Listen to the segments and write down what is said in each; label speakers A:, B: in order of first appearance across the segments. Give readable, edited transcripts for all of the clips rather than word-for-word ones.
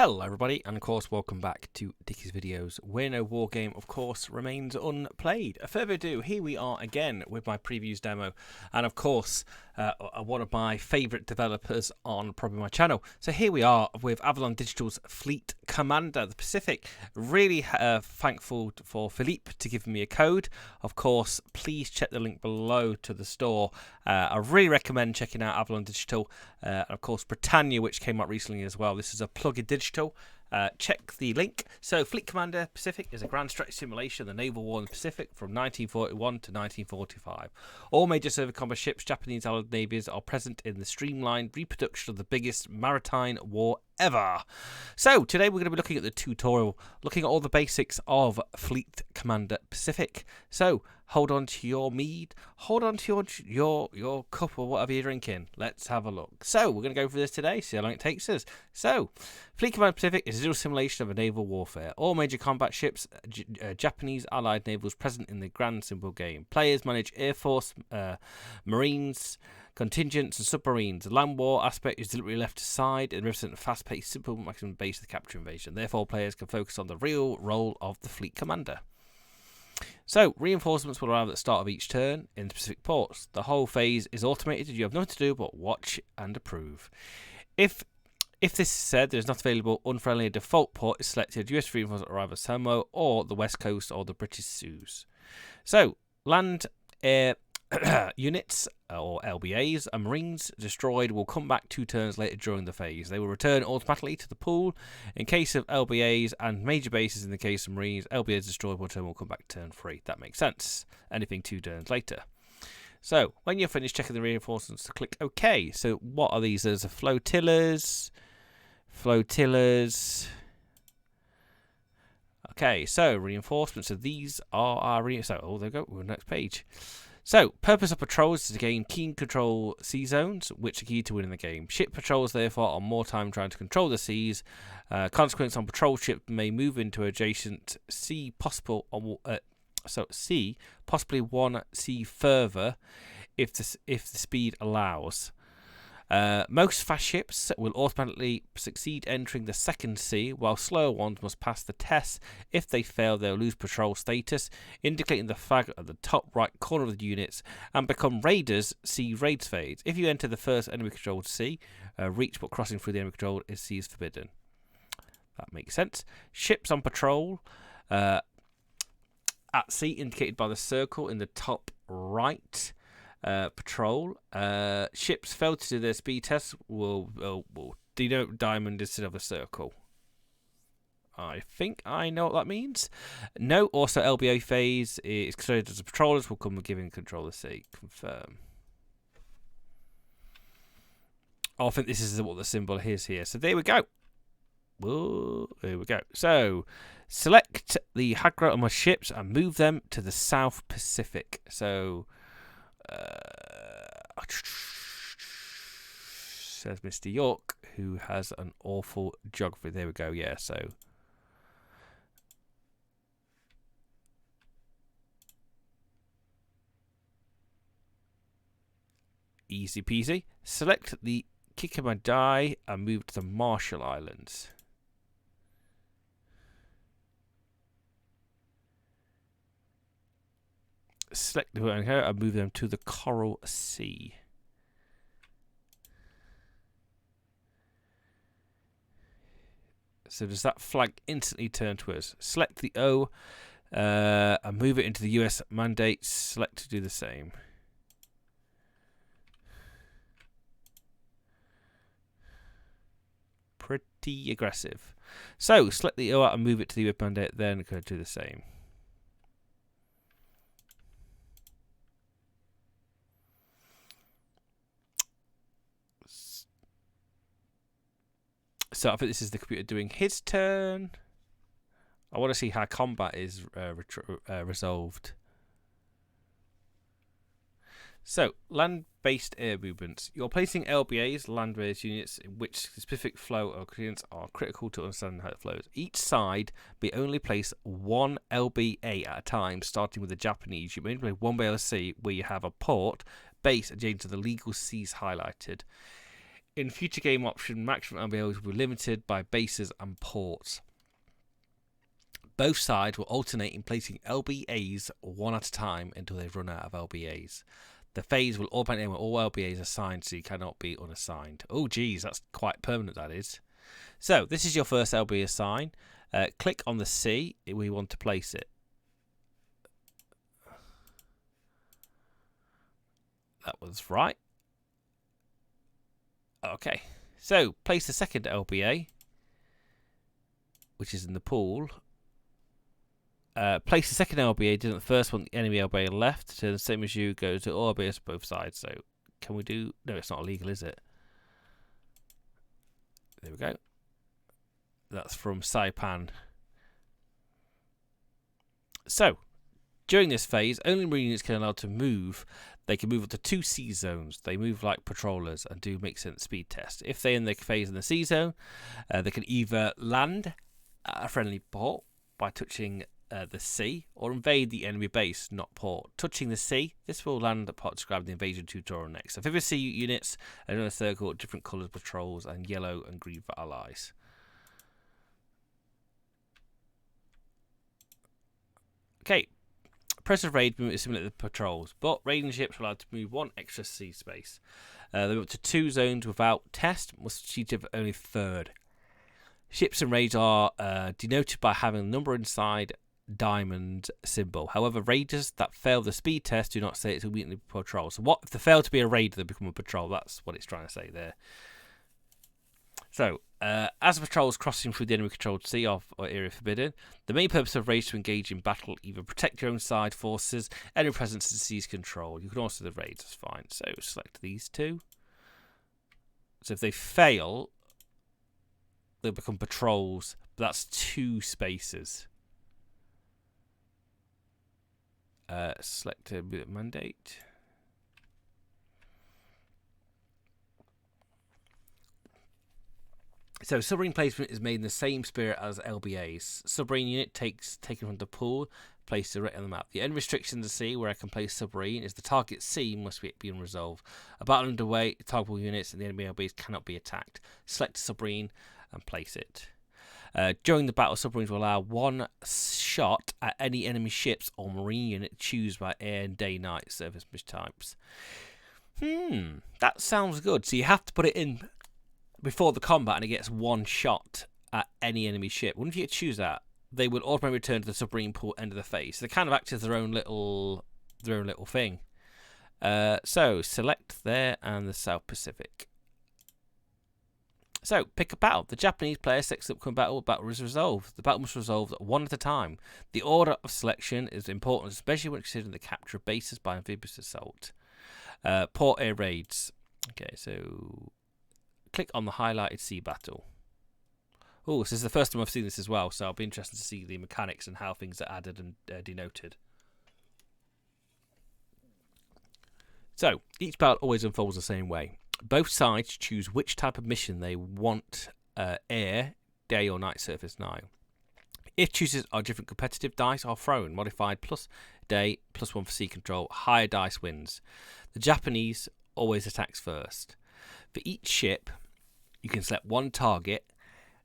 A: Hello everybody, and of course welcome back to Dickie's Videos, where no war game of course remains unplayed. Further ado, here we are again with my previews demo, and of course one of my favourite developers on probably my channel. So here we are with Avalon Digital's Fleet Commander, the Pacific. Really thankful for Philippe to give me a code. Of course, please check the link below to the store. I really recommend checking out Avalon Digital, and of course Britannia, which came out recently as well. This is a plug-in digital. Check the link. So Fleet Commander Pacific is a grand strategy simulation of the naval war in the Pacific from 1941 to 1945. All major survey combat ships, Japanese allied navies, are present in the streamlined reproduction of the biggest maritime war ever. So today we're going to be looking at the tutorial, looking at all the basics of Fleet Commander Pacific. So hold on to your mead, hold on to your cup or whatever you're drinking. Let's have a look. So we're going to go through this today, see how long it takes us. So Fleet Commander Pacific is a digital simulation of a naval warfare. All major combat ships, Japanese allied navals present in the grand simple game. Players manage Air Force, Marines, contingents and submarines. The land war aspect is deliberately left aside and represents a fast-paced, simple maximum base of the capture invasion. Therefore, players can focus on the real role of the fleet commander. So, reinforcements will arrive at the start of each turn in the Pacific ports. The whole phase is automated. You have nothing to do but watch and approve. If this is said, there is not available unfriendly, a default port is selected. US reinforcements arrive at Samoa or the West Coast or the British Suez. So, land, air, units or LBAs and Marines destroyed will come back 2 turns later during the phase. They will return automatically to the pool. In case of LBAs and major bases, in the case of Marines, LBAs destroyed 1 turn will come back turn 3. That makes sense. Anything 2 turns later. So when you're finished checking the reinforcements, click OK. So what are these? There's a flotillas. Okay, so reinforcements. So these are our oh, there we go. We're on the next page. So, purpose of patrols is to gain keen control sea zones, which are key to winning the game. Ship patrols, therefore, are more time trying to control the seas. Consequence on patrol ship may move into adjacent sea, possibly 1 sea further, if the speed allows. Most fast ships will automatically succeed entering the second sea, while slower ones must pass the test. If they fail, they'll lose patrol status, indicating the flag at the top right corner of the units, and become raiders. See raids phase. If you enter the first enemy-controlled sea, reach but crossing through the enemy-controlled sea is forbidden. That makes sense. Ships on patrol at sea, indicated by the circle in the top right. Patrol. Ships failed to do their speed tests will denote diamond instead of a circle. I think I know what that means. No, also LBA phase is considered as the patrollers will come with giving control of the sea. Confirm. Oh, I think this is what the symbol is here. So there we go. Whoa, there we go. So select the Hagra on my ships and move them to the South Pacific. So says Mr. York, who has an awful geography. There we go. Yeah, so easy peasy. Select the Kikimadi and move to the Marshall Islands. Select the one here and move them to the Coral Sea. So does that flag instantly turn to us? Select the O and move it into the US mandate. Select to do the same. Pretty aggressive. So select the O out and move it to the US mandate, then go do the same. So I think this is the computer doing his turn. I want to see how combat is resolved. So, land-based air movements. You're placing LBAs, land-based units, in which the specific flow or currents are critical to understanding how it flows. Each side may only place 1 LBA at a time, starting with the Japanese. You may only play 1 BLC where you have a port base adjacent to the legal seas highlighted. In future game option, maximum LBAs will be limited by bases and ports. Both sides will alternate in placing LBAs one at a time until they've run out of LBAs. The phase will automatically when all LBAs are assigned, so you cannot be unassigned. Oh, geez, that's quite permanent, that is. So, this is your first LBA assign. Click on the C where you want to place it. That was right. Okay, so place the second LBA, which is in the pool. Place the second LBA, do the first one, the enemy LBA left, so the same as you, go to all LBAs both sides. So, can we do... No, it's not illegal, is it? There we go. That's from Saipan. So, during this phase, only Marine units can allow to move. They can move up to 2 C zones. They move like patrollers and do make-sense speed tests. If they end their phase in the C zone, they can either land at a friendly port by touching the sea, or invade the enemy base, not port. Touching the sea, this will land the part described in the invasion tutorial next. So 50 sea units are in a circle, different colours patrols, and yellow and green for allies. Okay, present raid movement is similar to the patrols, but raiding ships are allowed to move 1 extra sea space. They move up to 2 zones without test, must achieve only third. Ships and raids are denoted by having a number inside diamond symbol. However, raiders that fail the speed test do not say it's immediately patrol. So what if they fail to be a raider, they become a patrol? That's what it's trying to say there. So, as the patrols crossing through the enemy-controlled sea or area forbidden, the main purpose of raids is to engage in battle, either protect your own side forces, enemy presence to seize control. You can also do the raids, that's fine. So select these 2. So if they fail, they'll become patrols, but that's 2 spaces. Select a mandate. So submarine placement is made in the same spirit as LBAs. Submarine unit taken from the pool, placed directly on the map. The only restriction in the sea where I can place submarine is the target sea must be unresolved. A battle underway, targetable units and the enemy LBAs cannot be attacked. Select a submarine and place it. During the battle, submarines will allow 1 shot at any enemy ships or marine unit choose by air and day-night service mission types. That sounds good. So you have to put it in before the combat and it gets 1 shot at any enemy ship. Wouldn't you choose that? They would automatically return to the submarine pool end of the phase. So they kind of act as their own little thing. So select there and the South Pacific. So, pick a battle. The Japanese player selects the upcoming battle. Battle is resolved. The battle must be resolved 1 at a time. The order of selection is important, especially when considering the capture of bases by amphibious assault. Port air raids. Okay, so click on the highlighted sea battle. Oh, this is the first time I've seen this as well, so I'll be interested to see the mechanics and how things are added and denoted. So, each battle always unfolds the same way. Both sides choose which type of mission they want, air, day or night surface now. If choices are different, competitive dice are thrown, modified plus day, +1 for sea control, higher dice wins. The Japanese always attacks first. For each ship, you can select 1 target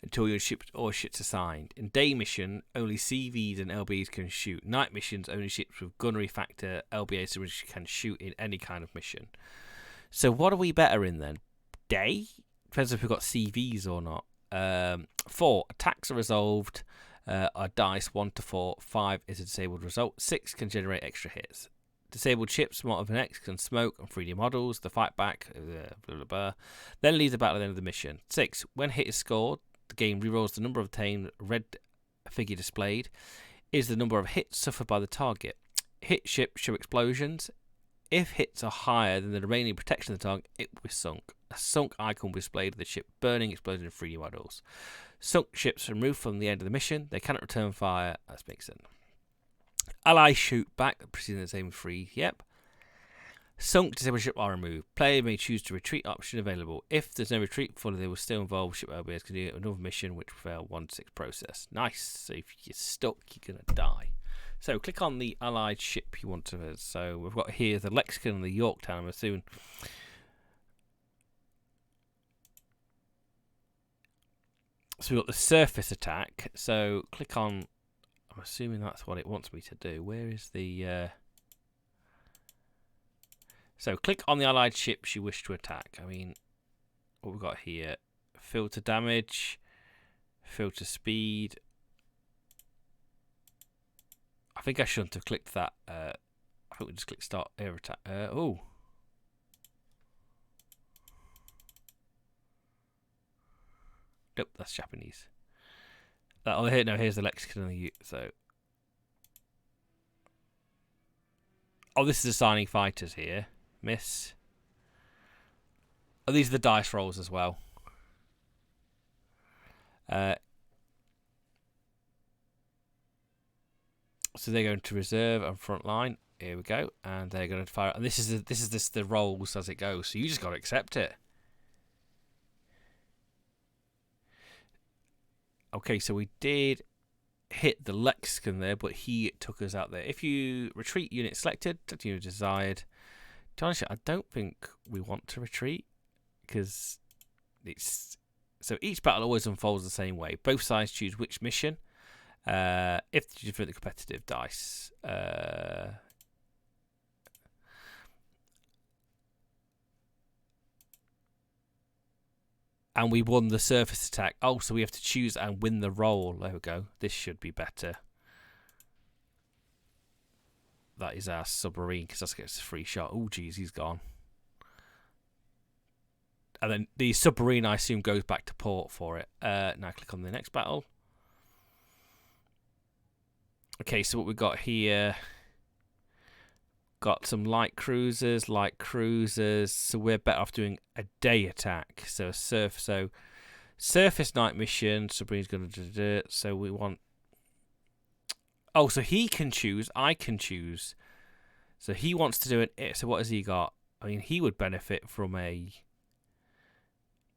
A: until your ship or ship's assigned. In day mission, only CVs and LBAs can shoot. Night missions, only ships with gunnery factor LBAs which can shoot in any kind of mission. So what are we better in then? Day? Depends if we've got CVs or not. 4, attacks are resolved. Are dice 1 to 4. 5 is a disabled result. 6 can generate extra hits. Disabled ships, Mod of an X, can smoke on 3D models. The fight back, blah, blah, blah. Then leave the battle at the end of the mission. 6, when hit is scored, the game rerolls the number obtained. Red figure displayed is the number of hits suffered by the target. Hit ships show explosions. If hits are higher than the remaining protection of the target, it will be sunk. A sunk icon will be displayed of the ship burning, exploding in 3D models. Sunk ships removed from the end of the mission. They cannot return fire. That makes sense. Allies shoot back, proceeding the same 3. Yep. Sunk disabled ship are removed. Player may choose to retreat option available. If there's no retreat, fully they will still involve ship LBS can do another mission which will fail 1 to 6 process. Nice. So if you're stuck, you're gonna die. So click on the allied ship you want to. So we've got here the Lexicon and the Yorktown. I'm assuming So we've got the surface attack. So click on. I'm assuming that's what it wants me to do. Where is the? So click on the allied ships you wish to attack. I mean, what we've got here: filter damage, filter speed. I think I shouldn't have clicked that. I think we just click start air attack. Oh. Nope, that's Japanese. Oh, here, no, here's the lexicon of the so. Oh, this is assigning fighters here. Miss. Oh, these are the dice rolls as well. So they're going to reserve and front line. Here we go, and they're going to fire. And this is the rolls as it goes. So you just got to accept it. Okay, so we did hit the lexicon there, but he took us out there. If you retreat unit selected, that you desired. Honestly, I don't think we want to retreat because it's so each battle always unfolds the same way. Both sides choose which mission. If you for the competitive dice, and we won the surface attack. Oh, so we have to choose and win the roll. There we go. This should be better. That is our submarine because that gets a free shot. Oh, geez, he's gone. And then the submarine, I assume, goes back to port for it. Now click on the next battle. Okay, so what we got here, got some light cruisers. So we're better off doing a day attack. So surface night mission. Submarine's going to do it. So we want. Oh, so he can choose. I can choose. So he wants to do it. So what has he got? I mean, he would benefit from a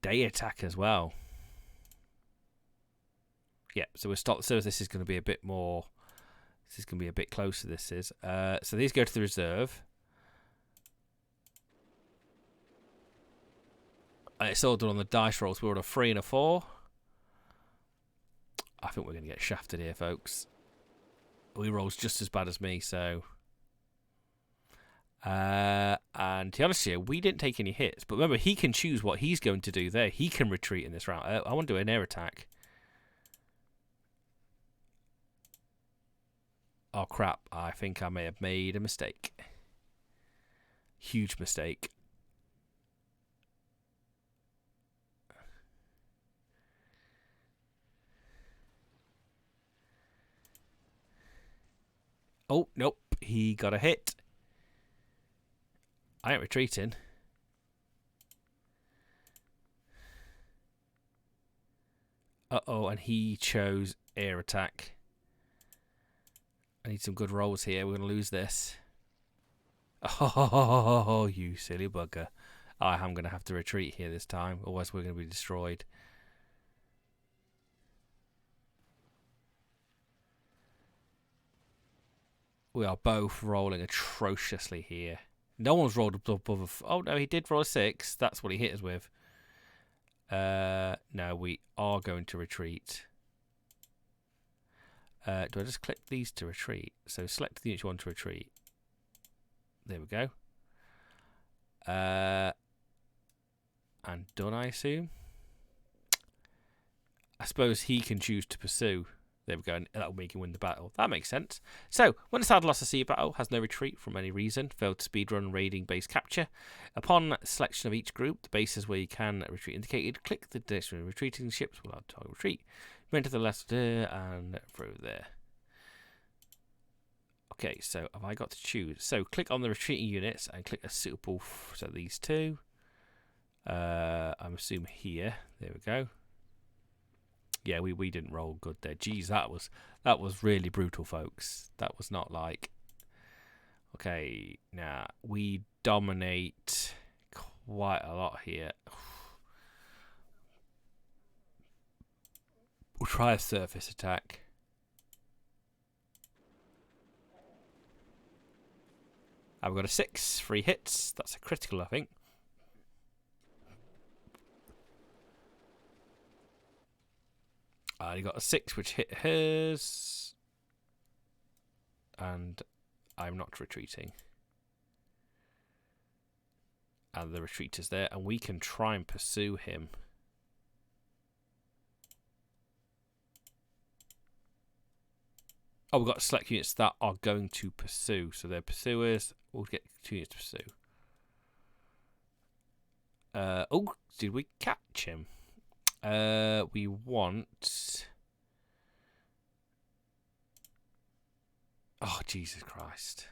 A: day attack as well. Yeah. So we're start. So this is going to be a bit more. This is going to be a bit closer. This is. So these go to the reserve. And it's all done on the dice rolls. We're on a 3 and a 4. I think we're going to get shafted here, folks. He rolls just as bad as me, so. And to be honest with you, we didn't take any hits. But remember, he can choose what he's going to do there. He can retreat in this round. I want to do an air attack. Oh, crap. I think I may have made a mistake. Huge mistake. Oh, nope. He got a hit. I ain't retreating. Uh-oh, and he chose air attack. I need some good rolls here. We're going to lose this. Oh, you silly bugger. I am going to have to retreat here this time. Otherwise, we're going to be destroyed. We are both rolling atrociously here. No one's rolled above a... Oh, no, he did roll a 6. That's what he hit us with. No, we are going to retreat. Do I just click these to retreat? So select the unit you want to retreat. There we go. And done, I assume. I suppose he can choose to pursue. There we go, and that will make him win the battle. That makes sense. So, when a side lost a sea battle, has no retreat from any reason, failed to speedrun raiding base capture. Upon selection of each group, the bases where you can retreat indicated, click the direction of retreating ships will allow target retreat. Went to the left there and through there. Okay, so have I got to choose? So, click on the retreating units and click a suitable, so these two. I'm assuming here. There we go. Yeah, we didn't roll good there. Jeez, that was really brutal, folks. That was not like. Okay, now we dominate quite a lot here. We'll try a surface attack. I've got a 6, 3 hits. That's a critical, I think. He got a 6, which hit hers. And I'm not retreating. And the retreat is there, and we can try and pursue him. Oh, we've got select units that are going to pursue. So they're pursuers. We'll get 2 units to pursue. Oh, did we catch him? We want... Oh, Jesus Christ.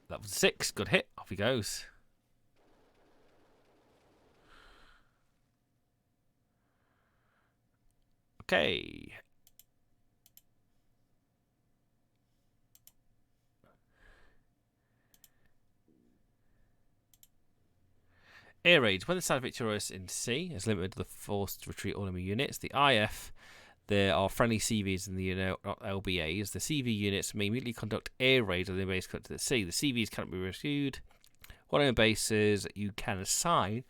A: That was 6. Good hit. Off he goes. Okay. Air raids. When the side victorious in sea is limited to the forced retreat all enemy units. The IF, there are friendly CVs in the LBAs. The CV units may immediately conduct air raids on the base cut to the sea. The CVs cannot be reviewed. What other bases you can assign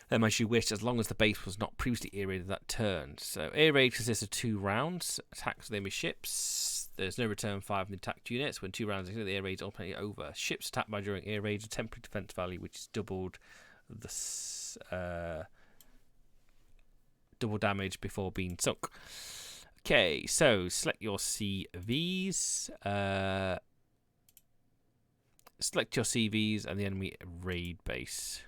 A: them as you wish, as long as the base was not previously air raided that turn. So air raid consists of 2 rounds. Attacks with enemy ships. There's no return 5 in the attacked units. When 2 rounds are the air raids ultimately over. Ships attacked by during air raids a temporary defense value, which is doubled the double damage before being sunk. Okay, so select your CVs. Select your CVs and the enemy raid base.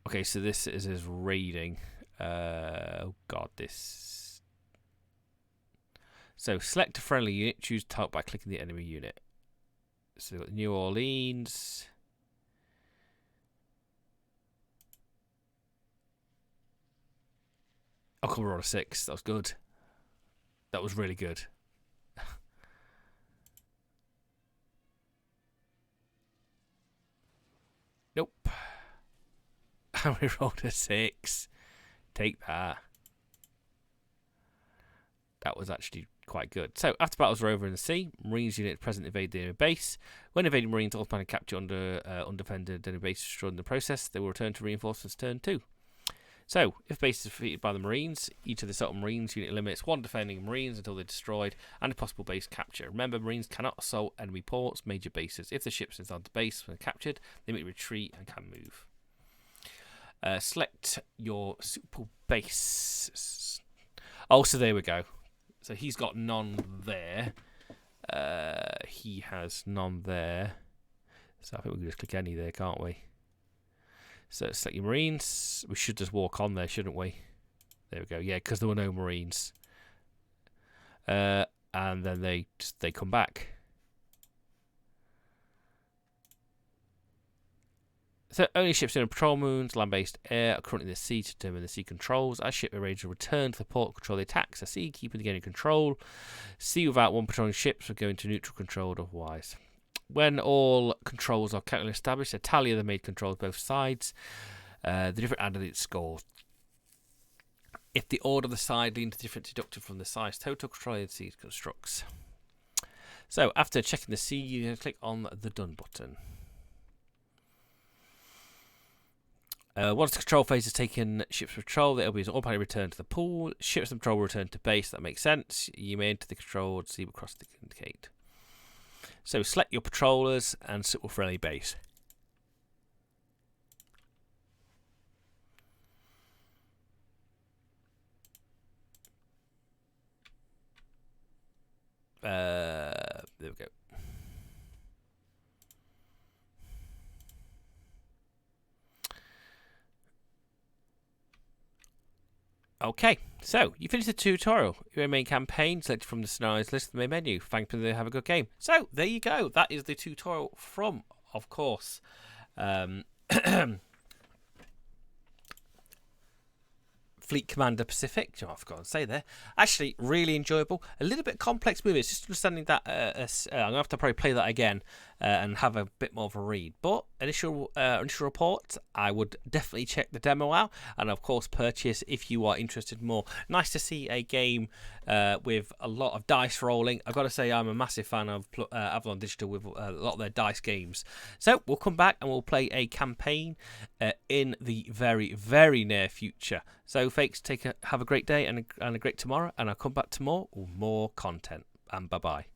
A: Okay, so this is his raiding. Oh god, this. So select a friendly unit. Choose target by clicking the enemy unit. So we've got New Orleans. Oh, come on, a 6. That was good. That was really good. Nope. And we rolled a 6. Take that. That was actually quite good. So, after battles are over in the sea, Marines units present invade the enemy base. When invading Marines automatically capture undefended enemy base destroyed in the process, they will return to reinforcements turn 2. So, if base is defeated by the Marines, each of the assault Marines unit eliminates 1 defending Marines until they're destroyed, and a possible base capture. Remember, Marines cannot assault enemy ports, major bases. If the ships inside the base when captured, they may retreat and can move. Select your super base. Oh, so there we go. So he's got none there. He has none there. So I think we can just click any there, can't we? So select your Marines. We should just walk on there, shouldn't we? There we go. Yeah, because there were no Marines. And then they come back. So only ships in patrol moons, land-based air are currently in the sea to determine the sea controls. As ship arrange return to the port, control the attacks. A sea keeping the game in control. Sea without 1 patrolling ships will go into neutral control otherwise. When all controls are currently established, a tally of the made controls both sides. The different added score. If the order of the side leans different deducted from the size total, control the sea constructs. So after checking the sea, you can click on the done button. Once the control phase is taken, ships patrol, the LB is automatically returned to the pool. Ships and patrol will return to base. That makes sense. You may enter the control to see across the indicate. So select your patrollers and sit with friendly base. There we go. Okay, so you finished the tutorial. Your main campaign, selected from the scenarios list in the main menu. Thank you, have a good game. So there you go. That is the tutorial from, of course, Fleet Commander Pacific. Oh, I forgot to say there. Actually, really enjoyable. A little bit complex movie. It's just understanding that. I'm going to have to probably play that again and have a bit more of a read. But initial report, I would definitely check the demo out, and of course purchase if you are interested more. Nice to see a game with a lot of dice rolling. I've got to say I'm a massive fan of Avalon Digital with a lot of their dice games. So we'll come back and we'll play a campaign in the very, very near future. So folks, have a great day and a great tomorrow, and I'll come back to more content. And bye-bye.